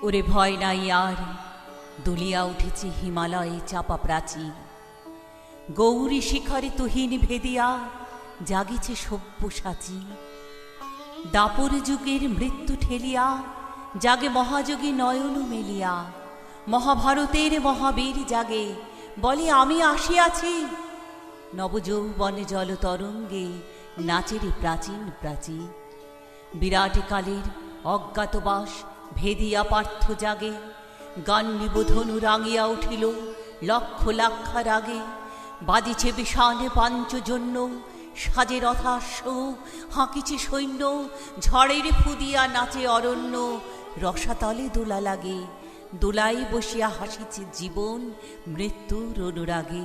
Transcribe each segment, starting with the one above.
ওরে ভয় নাই আর, দুলিয়া উঠেছে হিমালয়ে চাপা প্রাচীর। গৌরী শিখরে তুহিন ভেদিয়া জাগিছে সব্যসাচী। দাপর যুগের মৃত্যু ঠেলিয়া জাগে মহাযোগী নয়ন মেলিয়া। মহাভারতের মহাবীর জাগে বলে আমি আসিয়াছি। নবযৌবনে জল তরঙ্গে নাচেরে প্রাচীন প্রাচীর। বিরাট কালের অজ্ঞাতবাস ভেদিয়া পার্থ জাগে। গান নিবোধনু রাঙিয়া উঠিল লক্ষ লাক্ষার আগে। বাজিছে বিষাণে পাঞ্চজন্য, সাজে রথাশ্ব, হাঁকিছে সৈন্য। ঝড়ের ফুদিয়া নাচে অরণ্য, রসাতলে দোলা লাগে। দোলায় বসিয়া হাসিছে জীবন মৃত্যুর অনুরাগে।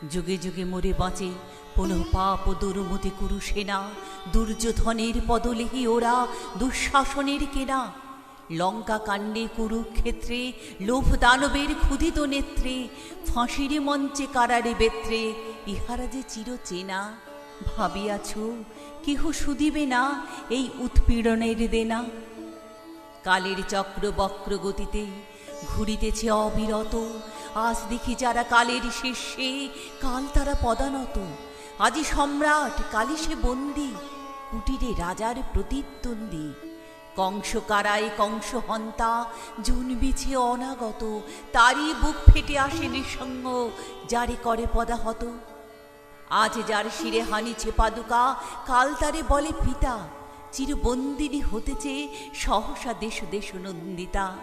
যুগে যুগে মরে বাঁচে পুনঃ পাপ ও দুর্মতি কুরু সেনা। দুর্যোধনের পদলেহি ওরা দুঃশাসনের কেনা। লঙ্কা কাণ্ডে কুরুক্ষেত্রে লোভ দানবের ক্ষুধিত নেত্রে। ফাঁসির মঞ্চে কারারে বেত্রে ইহারা যে চির চেনা। ভাবিয়াছ কেহ শুধিবে না এই উৎপীড়নের দেনা। কালের চক্র বক্র গতিতে ঘুরিতেছে অবিরত। আজ দেখি যারা কালের শীর্ষে, কাল তারা পদানত। আজি সম্রাট, কালি সে বন্দী, কুটিরে রাজার প্রতিদ্বন্দ্বী। কংস কারায় কংস হন্তা, জুনবিছে অনাগত। তারই বুক ফেটে আসে নিঃসঙ্গ, যারে করে পদাহত। আজ যার শিরে হানিছে পাদুকা, কাল তারে বলে পিতা। চিরবন্দিনী হতেছে সহসা দেশ দেশ নন্দিতা।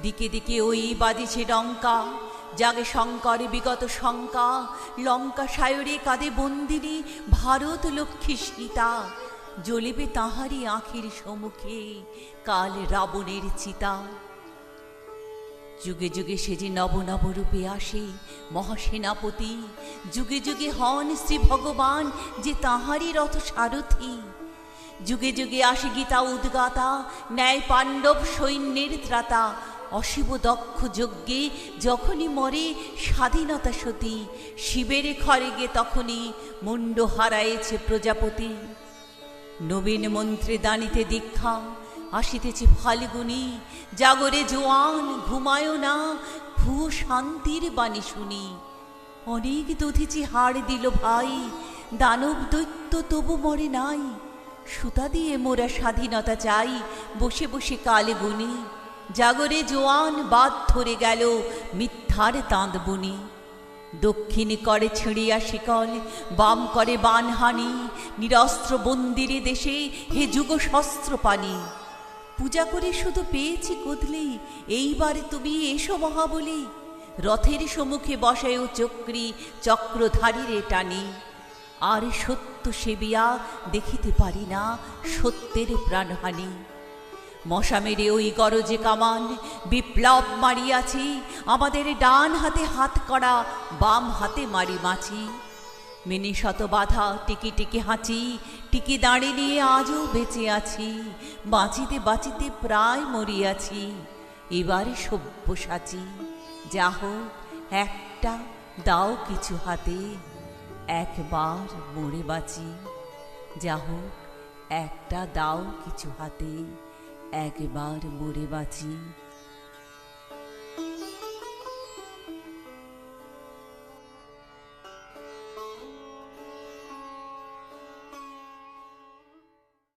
দিকে দিকে ওই বাজিছে ডঙ্কা, জাগে শঙ্করে বিগত শঙ্কা। লঙ্কা সায়রে কাঁদে বন্দিনী, ভারত লক্ষ্মী সীতা। জ্বলিবে তাহারি আঁখির সম্মুখে কাল রাবণের চিতা। যুগে যুগে সে যে নব নব রূপে আসে মহাসেনাপতি। যুগে যুগে হন শ্রী ভগবান যে তাহারি রথ সারথি। যুগে যুগে আসে গীতা উদ্গাতা, ন্যায় পাণ্ডব সৈন্যের ত্রাতা। অশিব দক্ষ যজ্ঞে যখনই মরে স্বাধীনতা সতী। শিবের খড়গে তখনই মুন্ড হারায়েছে প্রজাপতি। নবীন মন্ত্রে দানিতে দীক্ষা আসিতেছে ফাল্গুনি। জাগরে জোয়ান ঘুমায়ও না, ভুয়ো শান্তির বাণী শুনি। অনেক দধিচি হাড় দিল ভাই, দানব দৈত্য তবু মরে নাই। সুতা দিয়ে মোরা স্বাধীনতা চাই, বসে বসে কাল গুনি। জাগরে জোয়ান বাদ ধরে গেল মিথ্যার তাঁদ বুনি। দক্ষিণে করে ছিঁড়িয়া শিকল, বাম করে বানহানি। নিরস্ত্র বন্দিরে দেশে হে যুগ শস্ত্র পানি। পূজা করে শুধু পেয়েছি কদলি, এইবারে তুমি এসো মহাবলী। রথের সম্মুখে বসায়ও চক্রী, চক্রধারীরে টানি। আর সত্য সেবিয়া দেখিতে পারি না সত্যের প্রাণহানি। মশা মেরে ওই গরজে কামান বিপ্লব মারিয়াছি। আমাদের ডান হাতে হাত করা, বাম হাতে মারি মাছি। মেনে শত বাধা টিকি টিকি হাঁচি, টিকি দাঁড়িয়ে নিয়ে আজও বেঁচে আছি। বাঁচিতে বাঁচিতে প্রায় মরিয়াছি, এবারে সব্যসাচী। যা হোক একটা দাও কিছু হাতে, একবার মরে বাঁচি। যা হোক একটা দাও কিছু হাতে, একবার মরে বাঁচি।